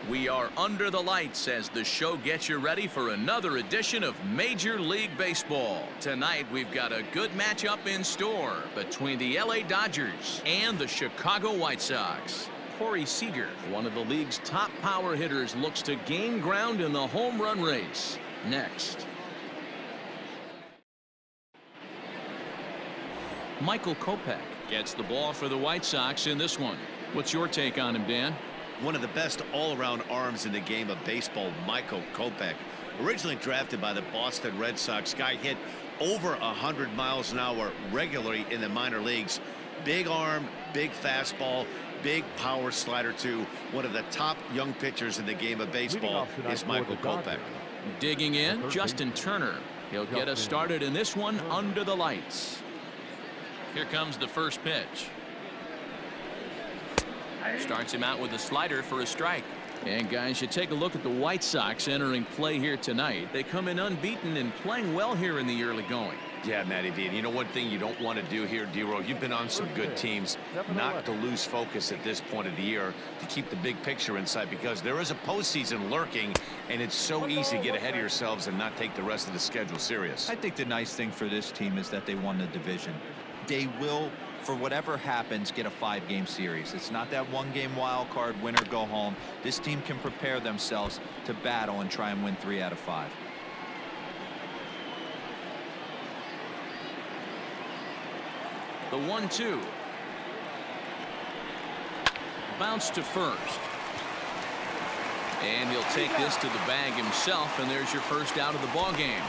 We are under the lights as the show gets you ready for another edition of Major League Baseball. Tonight we've got a good matchup in store between the LA Dodgers and the Chicago White Sox. Corey Seager, one of the league's top power hitters, looks to gain ground in the home run race. Next. Michael Kopech gets the ball for the White Sox in this one. What's your take on him, Dan? One of the best all-around arms in the game of baseball, Michael Kopech. Originally drafted by the Boston Red Sox, guy hit over 100 miles an hour regularly in the minor leagues. Big arm, big fastball, big power slider too. One of the top young pitchers in the game of baseball is Michael Kopech. Digging in, Justin Turner. He'll get us started in this one under the lights. Here comes the first pitch. Starts him out with a slider for a strike. And guys, you take a look at the White Sox entering play here tonight. They come in unbeaten and playing well here in the early going. Yeah, Matty V. And you know one thing you don't want to do here, D-Row, you've been on some good teams, not to lose focus at this point of the year, to keep the big picture in sight, because there is a postseason lurking, and it's so easy to get ahead of yourselves and not take the rest of the schedule serious. I think the nice thing for this team is that they won the division. They will, for whatever happens, get a 5-game series. It's not that 1-game wild card, win or go home. This team can prepare themselves to battle and try and win 3 out of 5. The 1-2. Bounce to first. And he'll take this to the bag himself, and there's your first out of the ball game.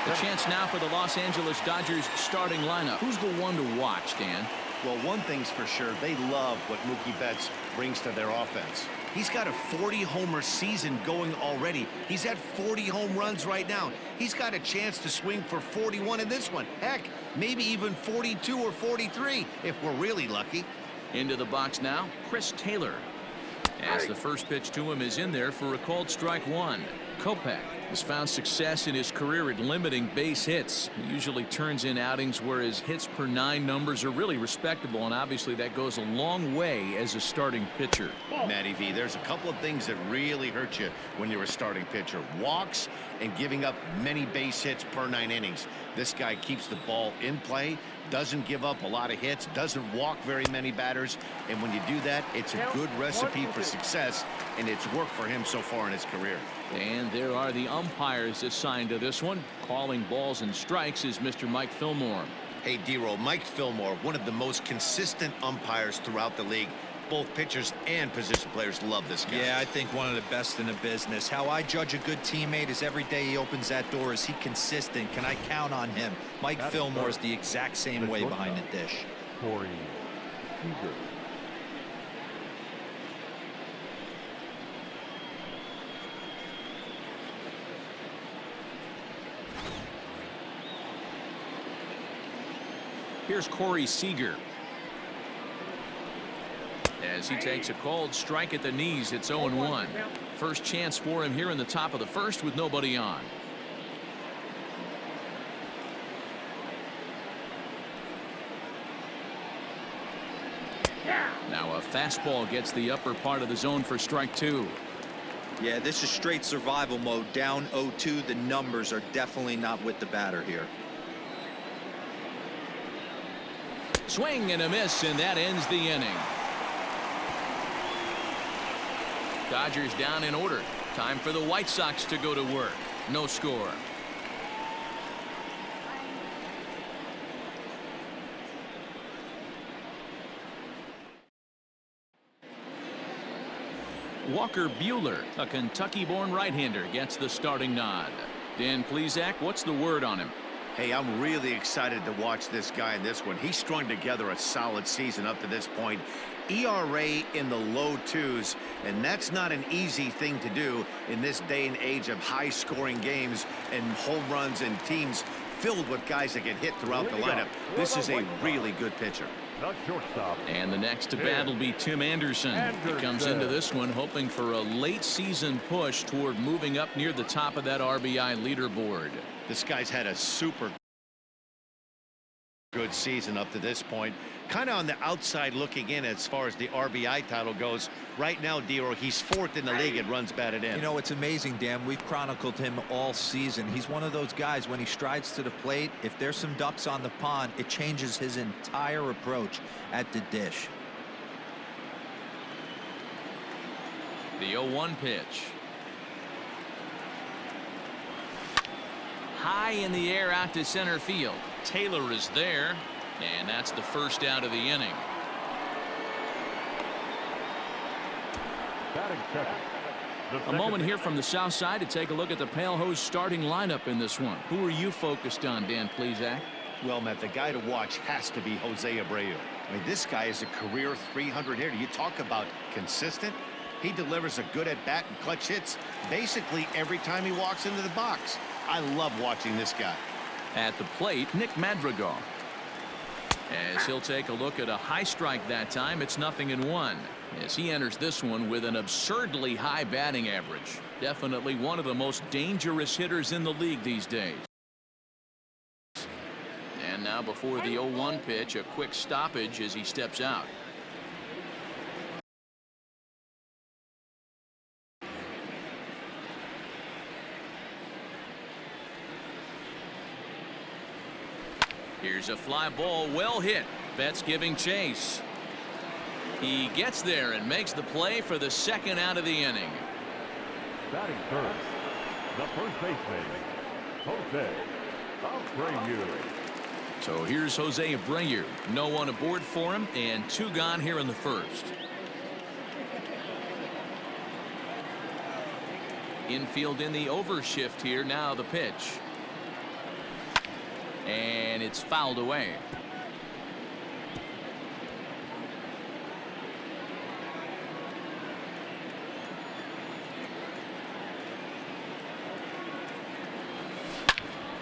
The chance now for the Los Angeles Dodgers starting lineup. Who's the one to watch, Dan? Well, one thing's for sure, they love what Mookie Betts brings to their offense. He's got a 40-homer season going already. He's at 40 home runs right now. He's got a chance to swing for 41 in this one. Heck, maybe even 42 or 43 if we're really lucky. Into the box now, Chris Taylor. As the first pitch to him is in there for a called strike 1. Kopech has found success in his career at limiting base hits. He usually turns in outings where his hits per 9 numbers are really respectable, and obviously that goes a long way as a starting pitcher. Matty V, there's a couple of things that really hurt you when you're a starting pitcher. Walks and giving up many base hits per 9 innings. This guy keeps the ball in play, doesn't give up a lot of hits, doesn't walk very many batters, and when you do that, it's a good recipe for success, and it's worked for him so far in his career. And there are the umpires assigned to this one. Calling balls and strikes is Mr. Mike Fillmore. Hey, D-Roll, Mike Fillmore, one of the most consistent umpires throughout the league. Both pitchers and position players love this guy. Yeah, I think one of the best in the business. How I judge a good teammate is every day he opens that door. Is he consistent? Can I count on him? Mike Fillmore is the exact same way behind the dish. Corey Seager. Here's Corey Seager. As he takes a called strike at the knees, it's 0-1. First chance for him here in the top of the first with nobody on. Now a fastball gets the upper part of the zone for strike 2. Yeah, this is straight survival mode. Down 0-2. The numbers are definitely not with the batter here. Swing and a miss, and that ends the inning. Dodgers down in order. Time for the White Sox to go to work. No score. Walker Buehler, a Kentucky-born right-hander, gets the starting nod. Dan Plesac, what's the word on him? Hey, I'm really excited to watch this guy in this one. He's strung together a solid season up to this point. ERA in the low 2s, and that's not an easy thing to do in this day and age of high-scoring games and home runs and teams filled with guys that get hit throughout the lineup. This is a really good pitcher. And the next to bat will be Tim Anderson. He comes into this one hoping for a late season push toward moving up near the top of that RBI leaderboard. This guy's had a super Good season up to this point. Kind of on the outside looking in as far as the RBI title goes. Right now, Dero, he's 4th in the league at runs batted in. You know, it's amazing, Dan. We've chronicled him all season. He's one of those guys, when he strides to the plate, if there's some ducks on the pond, it changes his entire approach at the dish. The 0-1 pitch. High in the air out to center field. Taylor is there, and that's the first out of the inning. A moment here from the south side to take a look at the Pale Hose starting lineup in this one. Who are you focused on, Dan Plesac? Well, Matt, the guy to watch has to be Jose Abreu. I mean, this guy is a career 300 hitter. You talk about consistent. He delivers a good at bat and clutch hits basically every time he walks into the box. I love watching this guy. At the plate, Nick Madrigal. As he'll take a look at a high strike that time, it's 0-1. As he enters this one with an absurdly high batting average. Definitely one of the most dangerous hitters in the league these days. And now before the 0-1 pitch, a quick stoppage as he steps out. Here's a fly ball, well hit. Betts giving chase. He gets there and makes the play for the second out of the inning. Batting first, the first baseman, Jose Abreu. So here's Jose Abreu. No one aboard for him, and 2 gone here in the first. Infield in the overshift here. Now the pitch. And it's fouled away.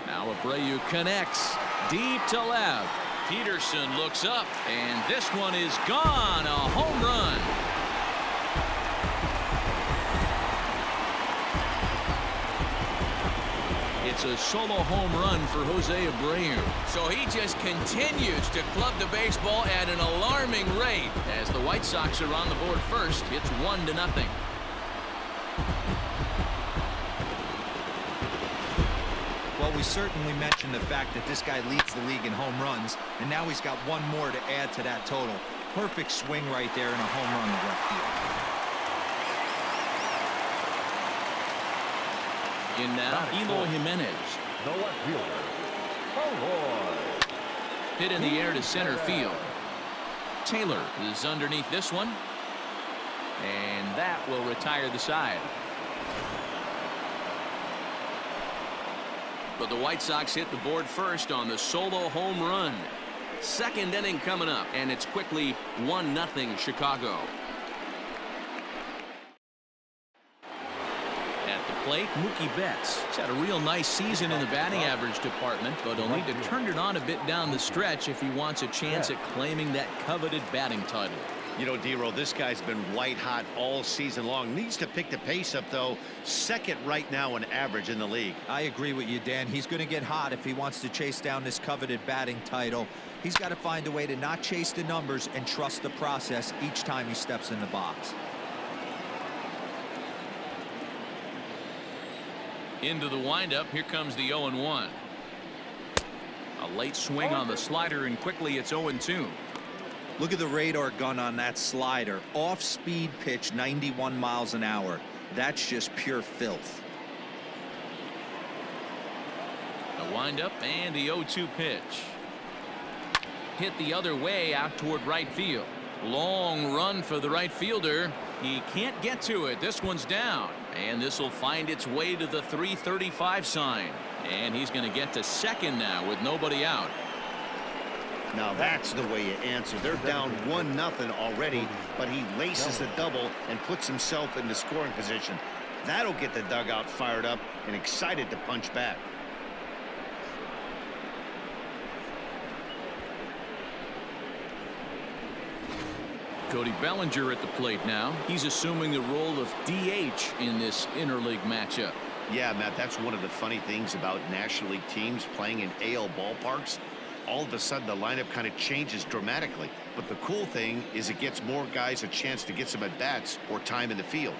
Now Abreu connects deep to left. Peterson looks up, and this one is gone. A home run. It's a solo home run for Jose Abreu. So he just continues to club the baseball at an alarming rate. As the White Sox are on the board first, it's 1-0. Well, we certainly mentioned the fact that this guy leads the league in home runs, and now he's got one more to add to that total. Perfect swing right there and a home run to left field. In now, Eloy Jimenez. The left fielder, Eloy. Hit in the air to center field. Taylor is underneath this one. And that will retire the side. But the White Sox hit the board first on the solo home run. Second inning coming up, and it's quickly 1-0 Chicago. Plate, Mookie Betts. He's had a real nice season in the batting average department, but he'll need to turn it on a bit down the stretch if he wants a chance at claiming that coveted batting title. You know, Dero, this guy's been white hot all season long. Needs to pick the pace up, though. Second right now in average in the league. I agree with you, Dan. He's going to get hot if he wants to chase down this coveted batting title. He's got to find a way to not chase the numbers and trust the process each time he steps in the box. Into the windup. Here comes the 0-1. A late swing on the slider, and quickly it's 0-2. Look at the radar gun on that slider. Off-speed pitch, 91 miles an hour. That's just pure filth. The windup and the 0-2 pitch. Hit the other way out toward right field. Long run for the right fielder. He can't get to it. This one's down. And this will find its way to the 335 sign. And he's going to get to second now with nobody out. Now that's the way you answer. They're down 1-0 already, but he laces the double and puts himself in the scoring position. That'll get the dugout fired up and excited to punch back. Cody Bellinger at the plate now. He's assuming the role of DH in this interleague matchup. Yeah, Matt, that's one of the funny things about National League teams playing in AL ballparks. all of a sudden the lineup kind of changes dramatically. But the cool thing is it gets more guys a chance to get some at-bats or time in the field.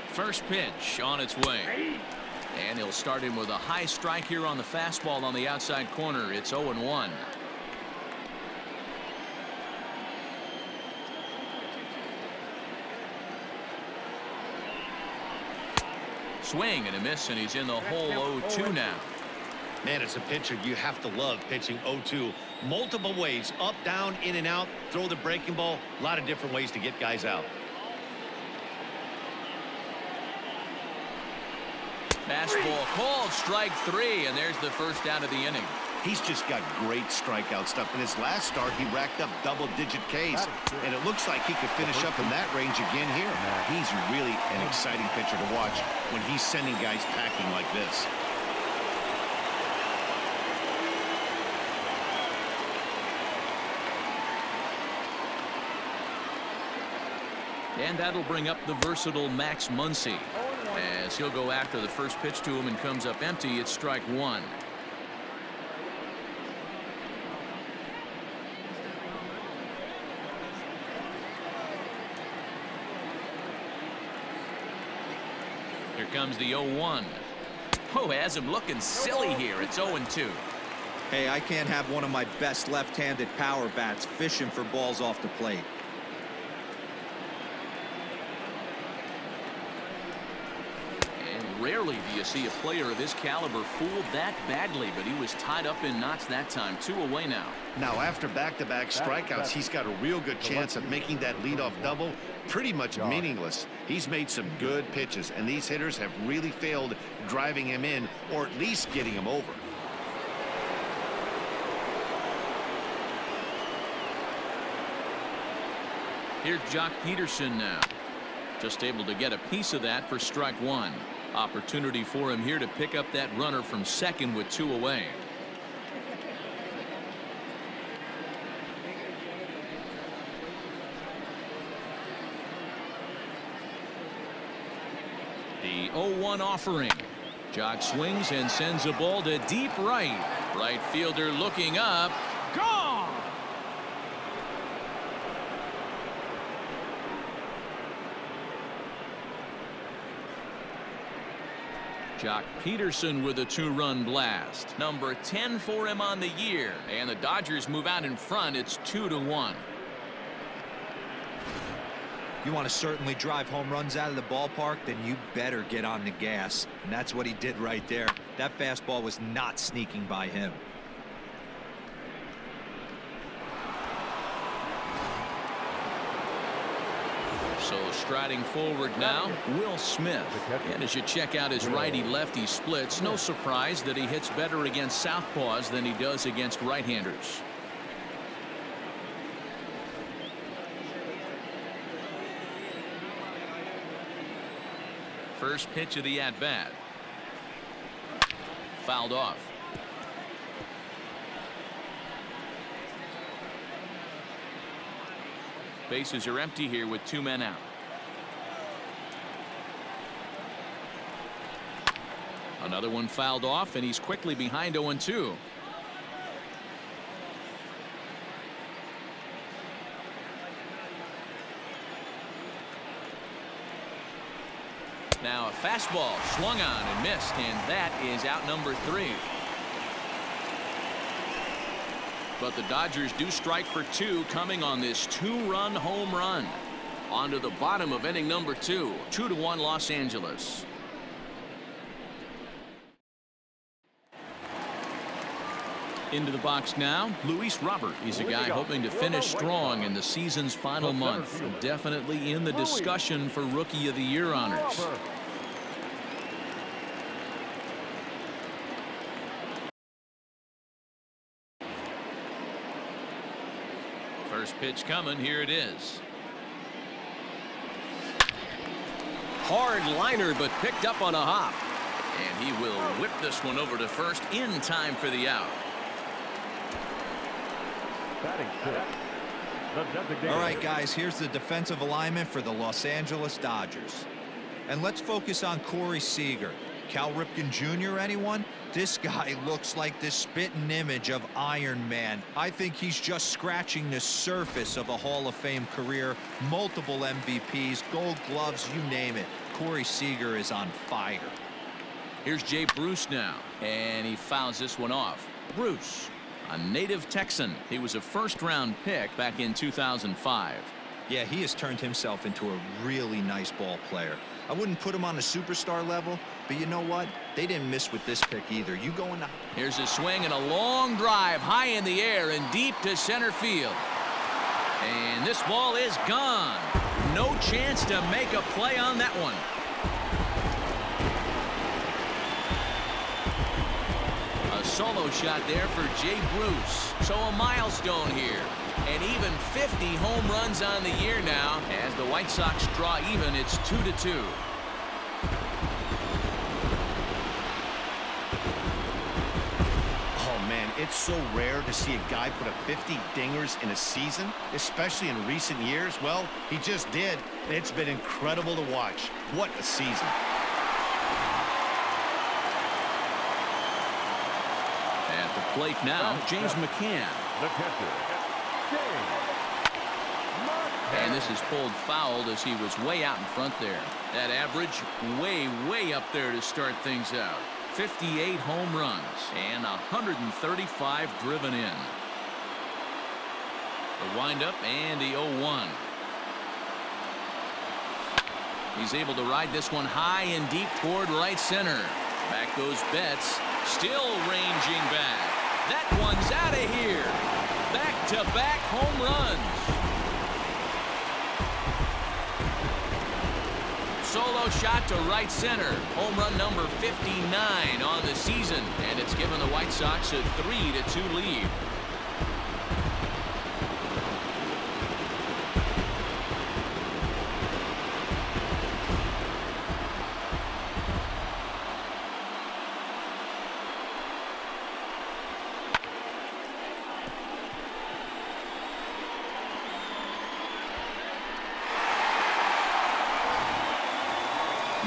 First pitch on its way. And he'll start him with a high strike here on the fastball on the outside corner. It's 0-1. Swing and a miss, and he's in the hole 0-2 now. Man, as a pitcher, you have to love pitching 0-2. Multiple ways, up, down, in and out, throw the breaking ball. A lot of different ways to get guys out. Fastball called, strike 3, and there's the first out of the inning. He's just got great strikeout stuff. In his last start, he racked up double-digit Ks, and it looks like he could finish up in that range again here. He's really an exciting pitcher to watch when he's sending guys packing like this. And that'll bring up the versatile Max Muncy. As he'll go after the first pitch to him and comes up empty, it's strike 1. Here comes the 0-1. Oh, has him looking silly here. It's 0-2. Hey, I can't have one of my best left-handed power bats fishing for balls off the plate. Rarely do you see a player of his caliber fooled that badly, but he was tied up in knots that time. 2 away now. Now, after back-to-back strikeouts, he's got a real good chance of making that leadoff double pretty much meaningless. He's made some good pitches, and these hitters have really failed driving him in or at least getting him over. Here's Jock Peterson now. Just able to get a piece of that for strike 1. Opportunity for him here to pick up that runner from second with 2 away. The 0-1 offering. Jock swings and sends a ball to deep right. Right fielder looking up. Gone! Jock Peterson with a 2-run blast. Number 10 for him on the year. And the Dodgers move out in front. It's 2-1. You want to certainly drive home runs out of the ballpark, then you better get on the gas. And that's what he did right there. That fastball was not sneaking by him. So striding forward now, Will Smith. And as you check out his righty-lefty splits, no surprise that he hits better against southpaws than he does against right-handers. First pitch of the at-bat. Fouled off. Bases are empty here with 2 men out. Another one fouled off, and he's quickly behind 0-2. Now a fastball swung on and missed, and that is out number 3. But the Dodgers do strike for 2 coming on this 2-run home run. On to the bottom of inning number 2. 2-1 Los Angeles. Into the box now, Luis Robert. He's a guy hoping to finish strong in the season's final month. Definitely in the discussion for Rookie of the Year honors. First pitch coming. Here it is. Hard liner, but picked up on a hop. And he will whip this one over to first in time for the out. All right, guys, here's the defensive alignment for the Los Angeles Dodgers. And let's focus on Corey Seager. Cal Ripken Jr., anyone? This guy looks like the spitting image of Iron Man. I think he's just scratching the surface of a Hall of Fame career. Multiple MVPs, Gold Gloves, you name it. Corey Seager is on fire. Here's Jay Bruce now, and he fouls this one off. Bruce, a native Texan. He was a first-round pick back in 2005. Yeah, he has turned himself into a really nice ball player. I wouldn't put him on a superstar level, but you know what? They didn't miss with this pick either. You go in the... Here's a swing and a long drive high in the air and deep to center field. And this ball is gone. No chance to make a play on that one. A solo shot there for Jay Bruce. So a milestone here. And even 50 home runs on the year now. As the White Sox draw even, it's 2-2. Oh, man, it's so rare to see a guy put up 50 dingers in a season, especially in recent years. Well, he just did. It's been incredible to watch. What a season. At the plate now, James McCann. The catcher, And this is pulled fouled as he was way out in front there. That average way up there to start things out. 58 home runs and 135 driven in. The windup and the 0-1. He's able to ride this one high and deep toward right center. Back goes Betts, still ranging back. That one's out of here. Back-to-back home runs. Solo shot to right center. Home run number 59 on the season. And it's given the White Sox a 3-2 lead.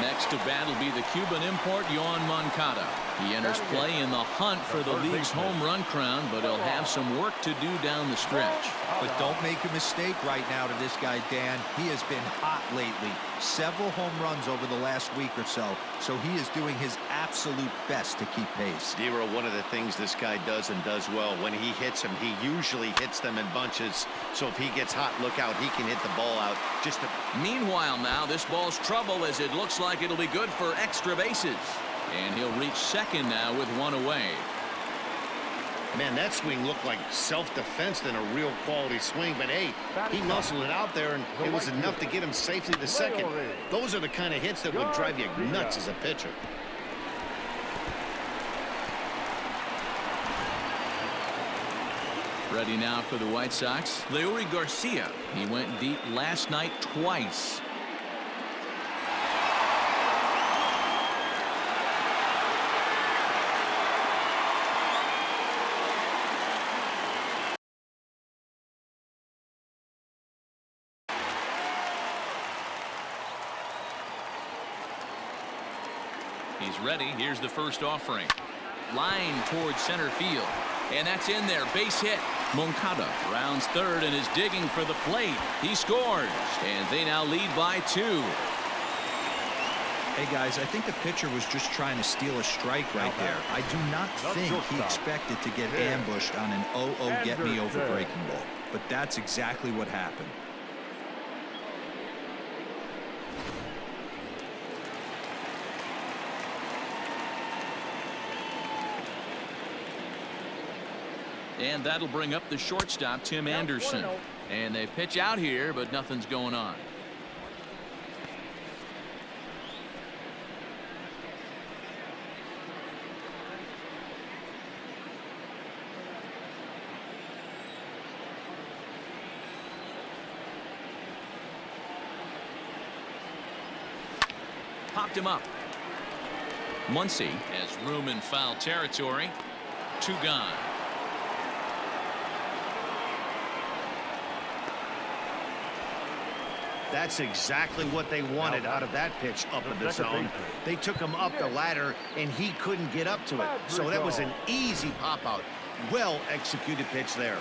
Next to bat will be the Cuban import, Yoan Moncada. He enters play in the hunt for the league's home run crown, but he'll have some work to do down the stretch. But don't make a mistake right now to this guy, Dan. He has been hot lately. Several home runs over the last week or so. So he is doing his absolute best to keep pace. Dero, one of the things this guy does and does well, when he hits them, he usually hits them in bunches. So if he gets hot, look out, he can hit the ball out. Meanwhile now, this ball's trouble as it looks like it'll be good for extra bases. And he'll reach second now with one away. Man, that swing looked like self-defense than a real quality swing. But, hey, he muscled it out there, and it was enough to get him safely to second. Those are the kind of hits that would drive you nuts as a pitcher. Ready now for the White Sox, Leury Garcia. He went deep last night twice. He's ready. Here's the first offering. Line towards center field. And that's in there. Base hit. Moncada rounds third and is digging for the plate. He scores. And they now lead by 2. Hey, guys, I think the pitcher was just trying to steal a strike right there. I do not think he expected to get ambushed on an 0-0 get-me-over breaking ball. But that's exactly what happened. And that'll bring up the shortstop, Tim Anderson. And they pitch out here, but nothing's going on. Popped him up. Muncy has room in foul territory. 2 gone. That's exactly what they wanted out of that pitch up in the zone. They took him up the ladder, and he couldn't get up to it. So that was an easy pop-out. Well-executed pitch there.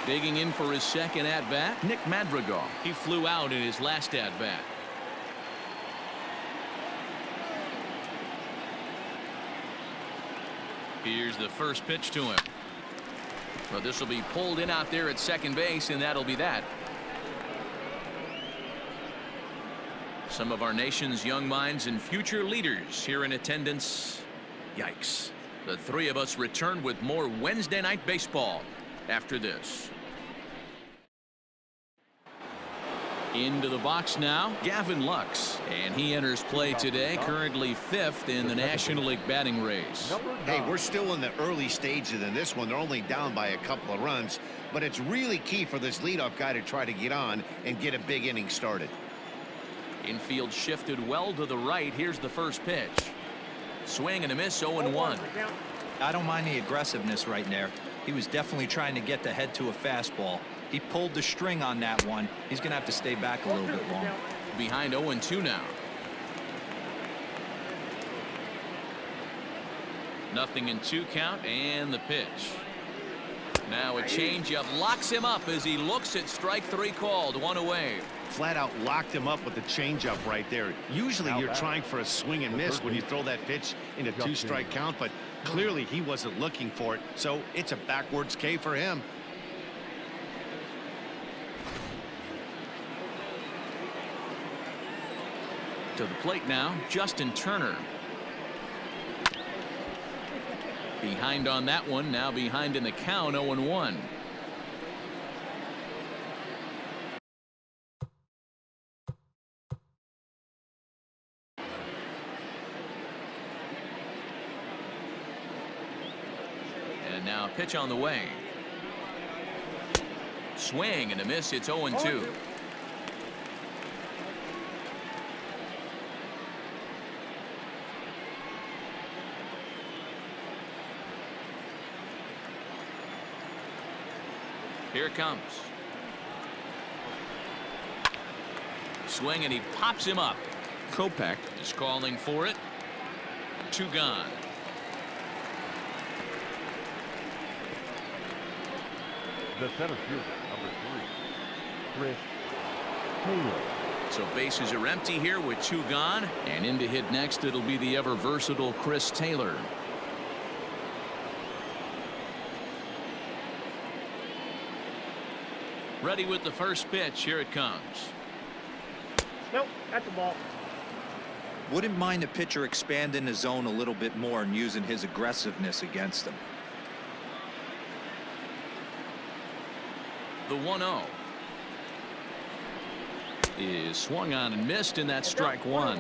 Digging in for his second at-bat, Nick Madrigal. He flew out in his last at-bat. Here's the first pitch to him. Well, this will be pulled in out there at second base, and that'll be that. Some of our nation's young minds and future leaders here in attendance. Yikes. The three of us return with more Wednesday night baseball after this. Into the box now, Gavin Lux, and he enters play today, currently 5th in the National League batting race. Hey, we're still in the early stages in this one. They're only down by a couple of runs, but it's really key for this leadoff guy to try to get on and get a big inning started. Infield shifted well to the right. Here's the first pitch. Swing and a miss, 0-1. I don't mind the aggressiveness right there. He was definitely trying to get the head to a fastball. He pulled the string on that one. He's going to have to stay back a little bit long. Behind 0-2 now. Nothing in 2 count, and the pitch. Now a changeup locks him up as he looks at strike 3 called. 1 away. Flat out locked him up with the changeup right there. Usually you're trying for a swing and miss when you throw that pitch in a 2-strike count, but clearly he wasn't looking for it, so it's a backwards K for him. To the plate now, Justin Turner. Behind on that one, now behind in the count, 0-1. And now pitch on the way. Swing and a miss, it's 0-2. Here it comes. Swing, and he pops him up. Kopech is calling for it. 2 gone. The center fielder, number 3, Chris Taylor. So bases are empty here with 2 gone, and in to hit next it'll be the ever versatile Chris Taylor. Ready with the first pitch. Here it comes. Nope, that's the ball. Wouldn't mind the pitcher expanding the zone a little bit more and using his aggressiveness against him. The 1-0 is swung on and missed, and that's strike 1.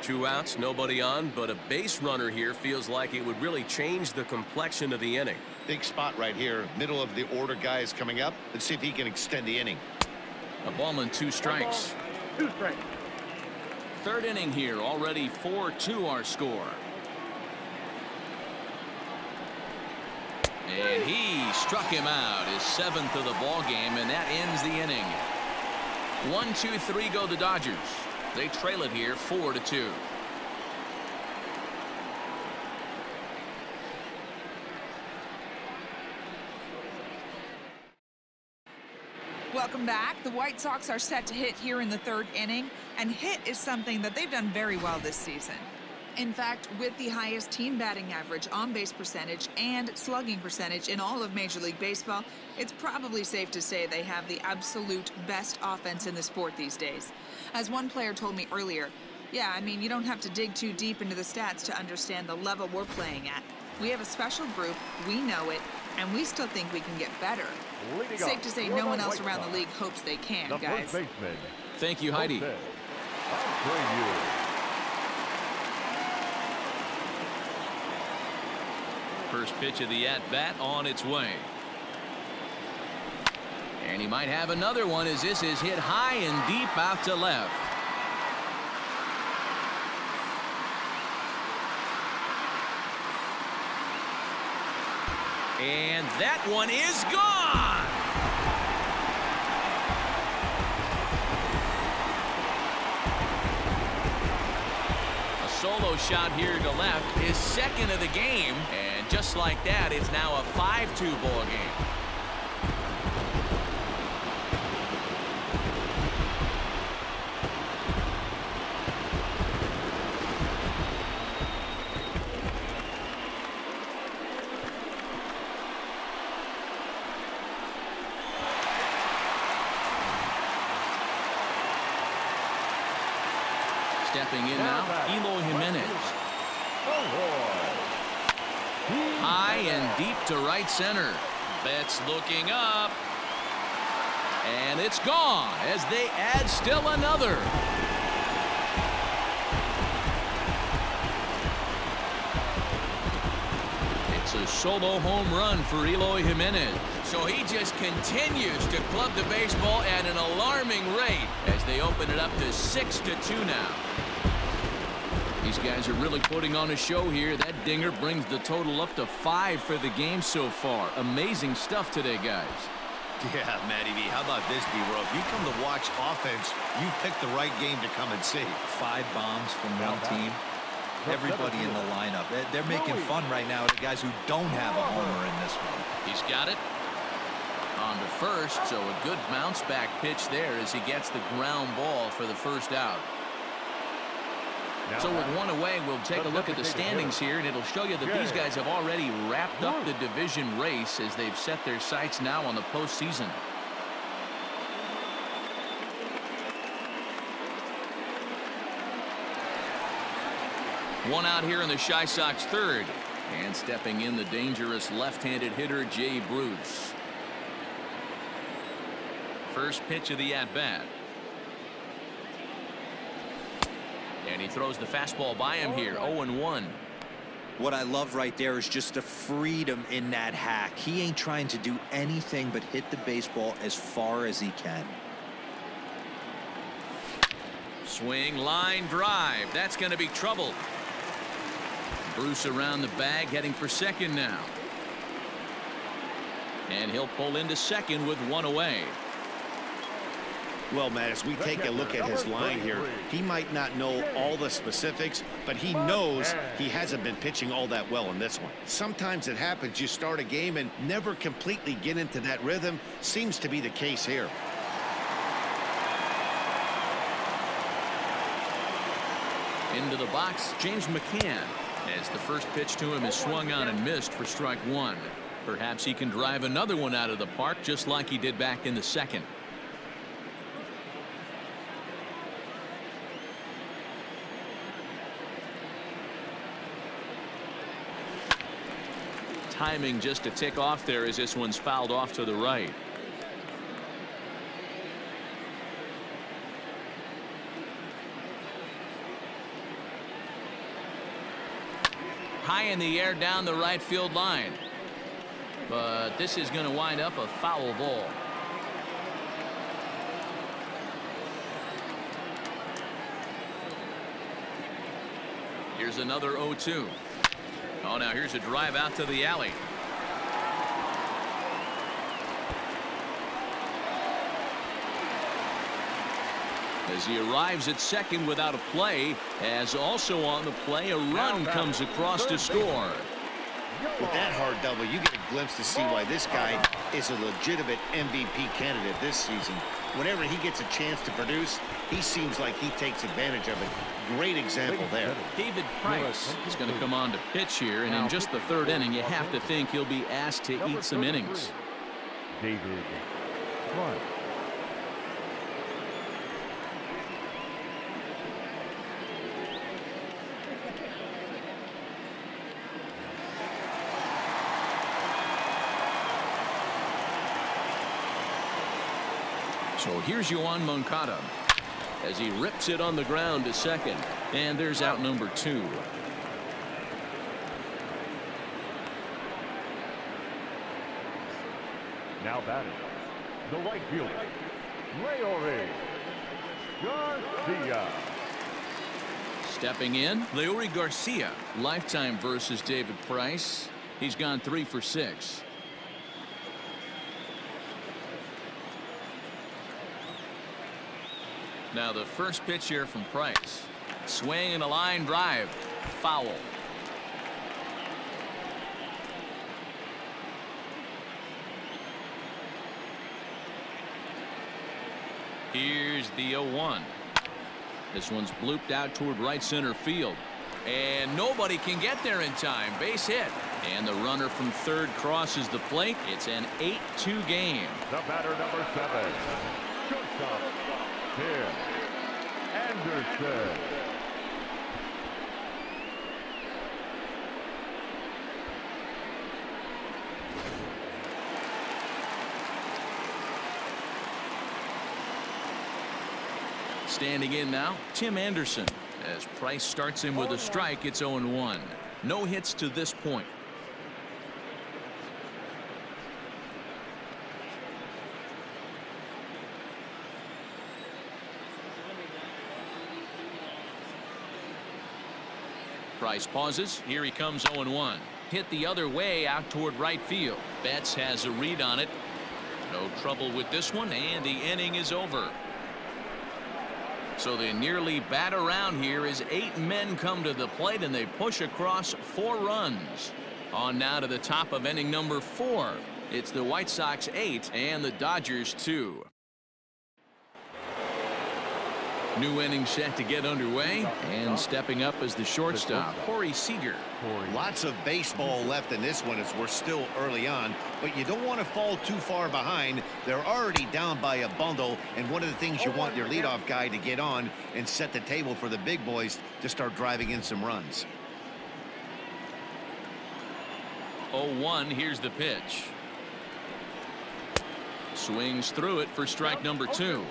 2 outs, nobody on, but a base runner here feels like it would really change the complexion of the inning. Big spot right here. Middle of the order guy is coming up. Let's see if he can extend the inning. A ball and 2 strikes. 2 strikes. 3rd inning here, already 4-2 our score. And he struck him out, his 7th of the ball game, and that ends the inning. 1-2-3 go the Dodgers. They trail it here 4-2. Welcome back. The White Sox are set to hit here in the 3rd inning, and hit is something that they've done very well this season. In fact, with the highest team batting average, on-base percentage, and slugging percentage in all of Major League Baseball, it's probably safe to say they have the absolute best offense in the sport these days. As one player told me earlier, yeah, I mean, you don't have to dig too deep into the stats to understand the level we're playing at. We have a special group, we know it, and we still think we can get better. Safe to say no one else around the league hopes they can, guys. Thank you, Heidi. First pitch of the at-bat on its way. And he might have another one as this is hit high and deep out to left. And that one is gone. solo shot here to left, his second of the game, and just like that, it's now a 5-2 ball game. Stepping in now, Eloy Jimenez. High and deep to right center. Betts looking up. And it's gone as they add still another. It's a solo home run for Eloy Jimenez. So he just continues to club the baseball at an alarming rate as they open it up to 6-2 now. These guys are really putting on a show here. That dinger brings the total up to 5 for the game so far. Amazing stuff today, guys. Yeah, Matty V. How about this, D-Row? If you come to watch offense, you pick the right game to come and see. 5 bombs from one team. Everybody in the lineup. They're making fun right now of the guys who don't have a homer in this one. He's got it. On to first, so a good bounce back pitch there as he gets the ground ball for the first out. So with one away, we'll take a look at the standings here, and it'll show you that these guys have already wrapped up the division race as they've set their sights now on the postseason. One out here in the Chi Sox third, and stepping in the dangerous left-handed hitter Jay Bruce. First pitch of the at-bat. And he throws the fastball by him here, 0-1. What I love right there is just the freedom in that hack. He ain't trying to do anything but hit the baseball as far as he can. Swing, line, drive. That's going to be trouble. Bruce around the bag, heading for second now. And he'll pull into second with one away. Well, Matt, as we take a look at his line here, he might not know all the specifics, but he knows he hasn't been pitching all that well in this one. Sometimes it happens. You start a game and never completely get into that rhythm. Seems to be the case here. Into the box, James McCann, as the first pitch to him is swung on and missed for strike one. Perhaps he can drive another one out of the park just like he did back in the second. Timing just to tick off there as this one's fouled off to the right. High in the air down the right field line. But this is going to wind up a foul ball. Here's another 0-2. Oh, now here's a drive out to the alley. As he arrives at second without a play, as also on the play, a run comes across to score. With that hard double, you get a glimpse to see why this guy is a legitimate MVP candidate this season. Whenever he gets a chance to produce, he seems like he takes advantage of it. Great example there. David Price is going to come on to pitch here, and in just the third inning, you have to think he'll be asked to eat some innings. David Price. So here's Yoan Moncada as he rips it on the ground to second, and there's out number 2. Now batting, the right fielder, Leori Garcia. Stepping in, Leori Garcia. Lifetime versus David Price. He's gone 3 for 6. Now the first pitch here from Price. Swing and a line drive. Foul. Here's the 0-1. This one's blooped out toward right center field. And nobody can get there in time. Base hit. And the runner from third crosses the plate. It's an 8-2 game. The batter, number 7. Shortstop, Tim Anderson. Standing in now, Tim Anderson. As Price starts him with a strike, it's 0-1. No hits to this point. Price pauses. Here he comes 0-1. Hit the other way out toward right field. Betts has a read on it. No trouble with this one, and the inning is over. So they nearly bat around here as 8 men come to the plate and they push across 4 runs. On now to the top of inning number 4. It's the White Sox 8 and the Dodgers 2. New inning set to get underway, and stepping up as the shortstop, Corey Seager. Lots of baseball left in this one as we're still early on, but you don't want to fall too far behind. They're already down by a bundle, and one of the things you want your leadoff guy to get on and set the table for the big boys to start driving in some runs. 0-1, here's the pitch. Swings through it for strike number 2.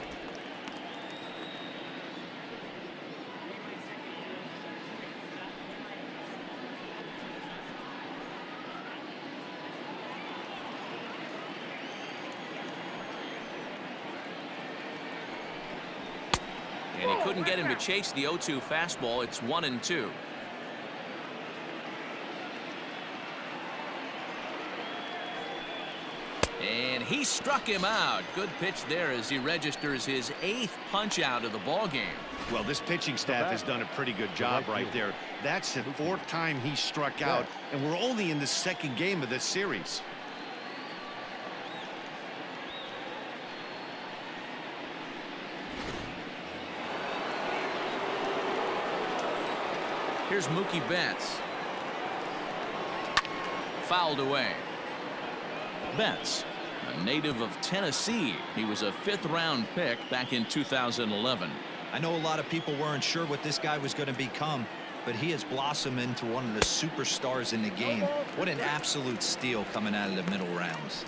And he couldn't get him to chase the 0-2 fastball. It's 1-2. And he struck him out. Good pitch there as he registers his 8th punch out of the ball game. Well, this pitching staff has done a pretty good job right there. That's the 4th time he struck out, and we're only in the 2nd game of this series. Here's Mookie Betts. Fouled away. Betts, a native of Tennessee. He was a 5th-round pick back in 2011. I know a lot of people weren't sure what this guy was going to become, but he has blossomed into one of the superstars in the game. What an absolute steal coming out of the middle rounds.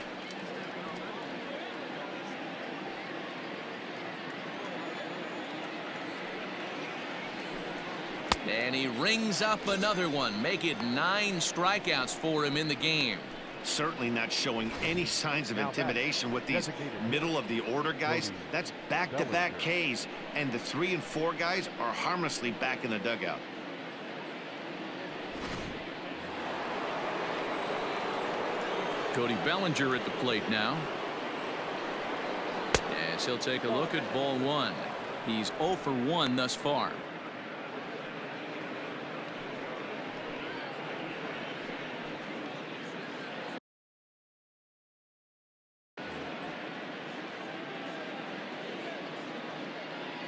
And he rings up another one. Make it 9 strikeouts for him in the game. Certainly not showing any signs of intimidation with these middle of the order guys. That's back-to-back Ks, and the 3 and 4 guys are harmlessly back in the dugout. Cody Bellinger at the plate now. As he'll take a look at ball 1. He's 0 for 1 thus far.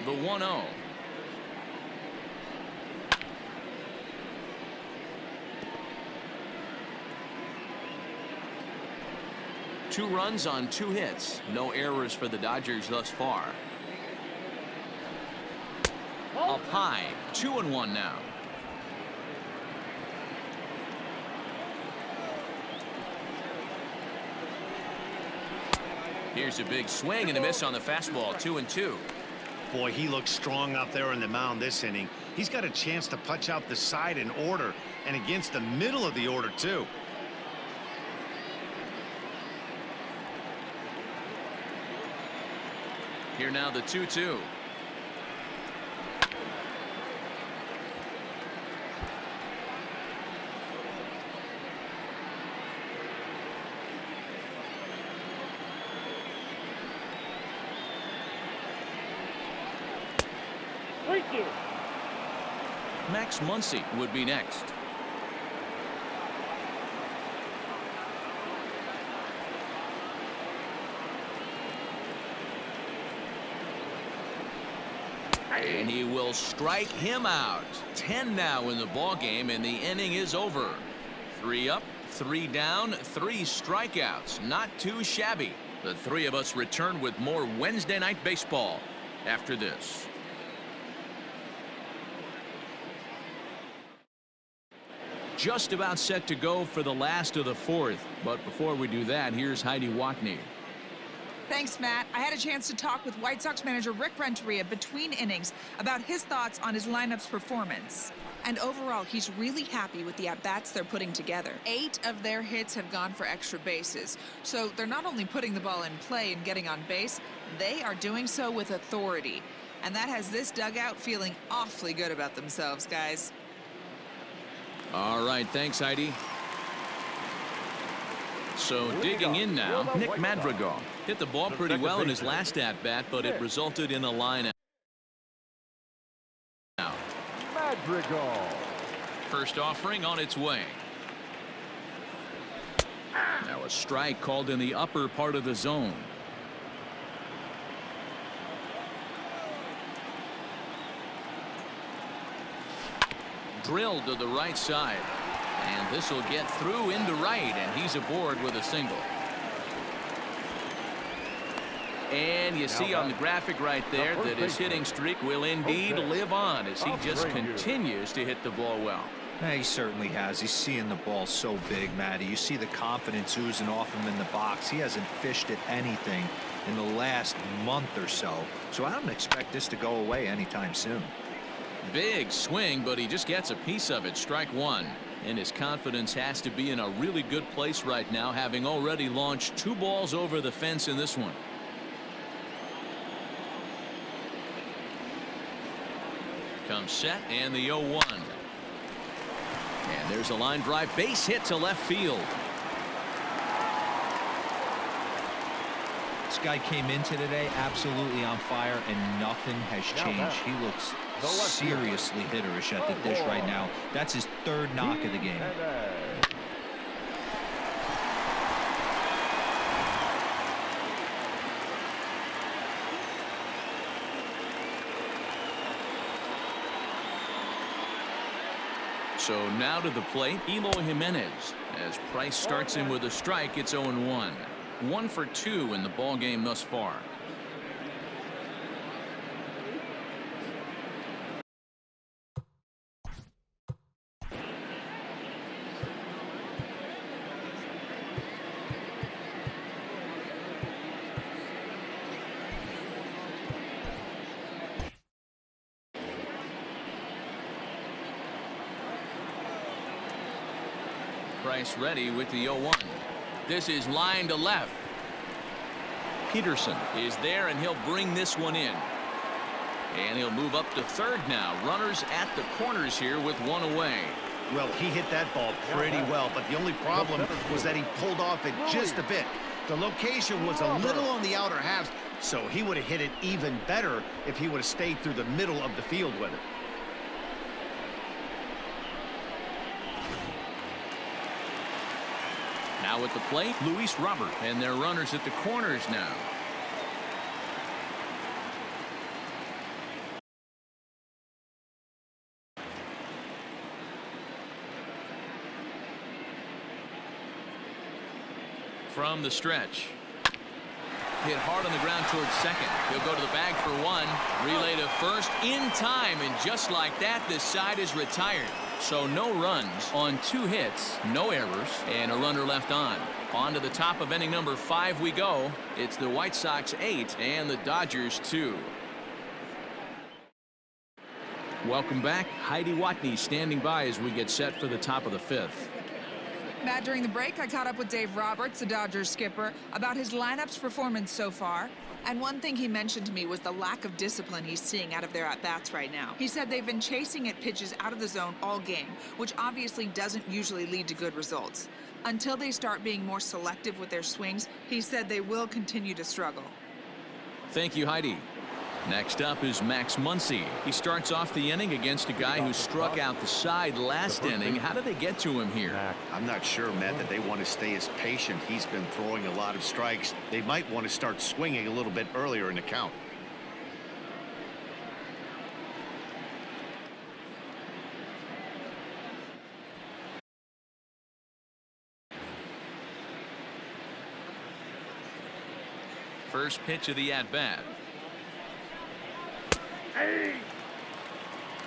The 1-0. Two runs on 2 hits. No errors for the Dodgers thus far. Up high. 2-1 now. Here's a big swing and a miss on the fastball. 2-2. Boy, he looks strong out there on the mound this inning. He's got a chance to punch out the side in order, and against the middle of the order too. Here now the 2-2. Thank you. Max Muncy would be next. And he will strike him out. 10 now in the ball game, and the inning is over. 3 up, 3 down, 3 strikeouts. Not too shabby. The three of us return with more Wednesday Night Baseball after this. Just about set to go for the last of the fourth. But before we do that, here's Heidi Watney. Thanks, Matt. I had a chance to talk with White Sox manager Rick Renteria between innings about his thoughts on his lineup's performance. And overall, he's really happy with the at-bats they're putting together. 8 of their hits have gone for extra bases. So they're not only putting the ball in play and getting on base, they are doing so with authority. And that has this dugout feeling awfully good about themselves, guys. All right, thanks, Heidi. So digging in now, Nick Madrigal hit the ball pretty well in his last at-bat, but it resulted in a line out. Madrigal. First offering on its way. Now a strike called in the upper part of the zone. Drilled to the right side. And this will get through into right, and he's aboard with a single. And you see on the graphic right there that his hitting streak will indeed live on as he just continues to hit the ball well. Yeah, he certainly has. He's seeing the ball so big, Matty. You see the confidence oozing off him in the box. He hasn't fished at anything in the last month or so. So I don't expect this to go away anytime soon. Big swing, but he just gets a piece of it. Strike one. And his confidence has to be in a really good place right now, having already launched 2 balls over the fence in this one. Comes set, and the 0-1. And there's a line drive base hit to left field. This guy came into today absolutely on fire, and nothing has changed. He looks seriously hitterish at the dish right now. That's his 3rd knock of the game. So now to the plate, Eloy Jimenez. As Price starts in with a strike, it's 0-1. 1 for 2 in the ball game thus far. Price ready with the 0-1. This is line to left. Peterson is there, and he'll bring this one in. And he'll move up to third now. Runners at the corners here with 1 away. Well, he hit that ball pretty well, but the only problem was that he pulled off it just a bit. The location was a little on the outer half, so he would have hit it even better if he would have stayed through the middle of the field with it. Now at the plate, Luis Robert, and their runners at the corners now. From the stretch. Hit hard on the ground towards second. He'll go to the bag for 1. Relay to first in time, and just like that, this side is retired. So no runs on 2 hits, no errors, and a runner left on. On to the top of inning number 5 we go. It's the White Sox 8 and the Dodgers 2. Welcome back. Heidi Watney standing by as we get set for the top of the 5th. Matt, during the break, I caught up with Dave Roberts, the Dodgers skipper, about his lineup's performance so far. And one thing he mentioned to me was the lack of discipline he's seeing out of their at-bats right now. He said they've been chasing at pitches out of the zone all game, which obviously doesn't usually lead to good results. Until they start being more selective with their swings, he said they will continue to struggle. Thank you, Heidi. Next up is Max Muncy. He starts off the inning against a guy who struck out the side last inning. How did they get to him here? I'm not sure, Matt, that they want to stay as patient. He's been throwing a lot of strikes. They might want to start swinging a little bit earlier in the count. First pitch of the at-bat.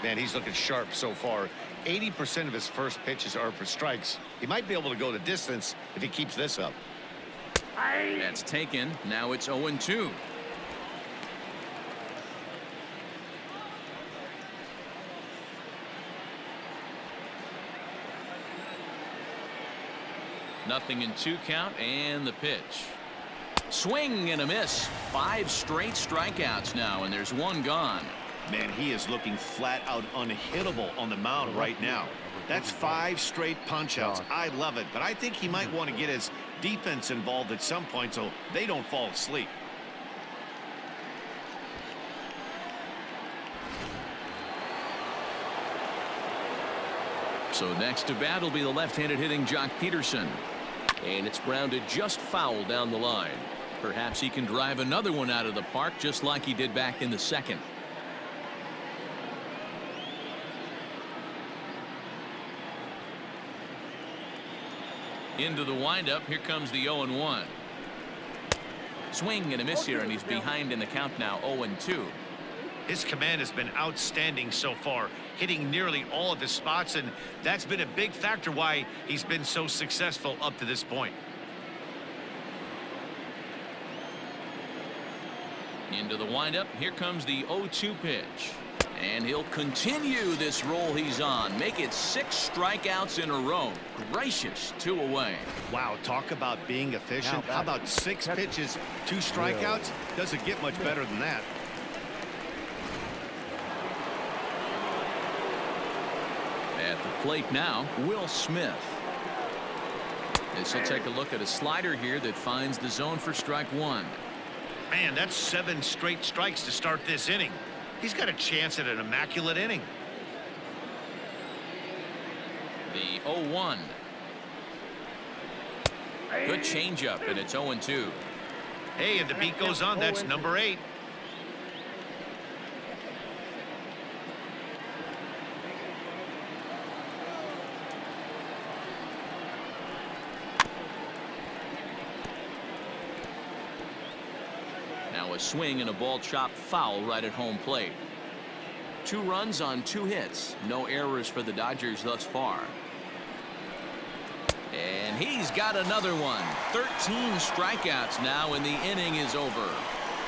Man, he's looking sharp so far. 80% of his first pitches are for strikes. He might be able to go the distance if he keeps this up. That's taken. Now it's 0-2. Nothing in 2 count, and the pitch. Swing and a miss. 5 straight strikeouts now, and there's 1 gone. Man, he is looking flat out unhittable on the mound right now. That's 5 straight punch-outs. I love it, but I think he might want to get his defense involved at some point so they don't fall asleep. So next to bat will be the left-handed hitting Jock Peterson. And it's grounded just foul down the line. Perhaps he can drive another one out of the park just like he did back in the second. Into the windup. Here comes the 0-1. Swing and a miss here, and he's behind in the count now, 0-2. His command has been outstanding so far, hitting nearly all of his spots, and that's been a big factor why he's been so successful up to this point. Into the windup. Here comes the 0-2 pitch. And he'll continue this roll he's on. Make it 6 strikeouts in a row. Gracious, 2 away. Wow, talk about being efficient. How about 6 pitches, 2 strikeouts? Doesn't get much better than that. At the plate now, Will Smith. This will take a look at a slider here that finds the zone for strike 1. Man, that's 7 straight strikes to start this inning. He's got a chance at an immaculate inning. The 0-1. Good changeup, and it's 0-2. Hey, and the beat goes on. That's number 8. Now a swing and a ball chopped foul right at home plate. 2 runs on 2 hits. No errors for the Dodgers thus far. And he's got another one. 13 strikeouts now, and the inning is over.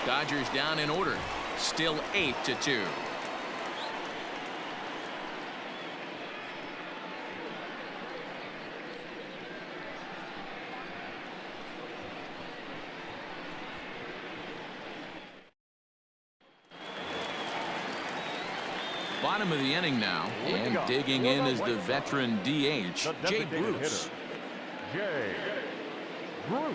Dodgers down in order. Still 8-2. Bottom of the inning now, and digging in is the veteran DH, Jay Bruce. Jay Bruce.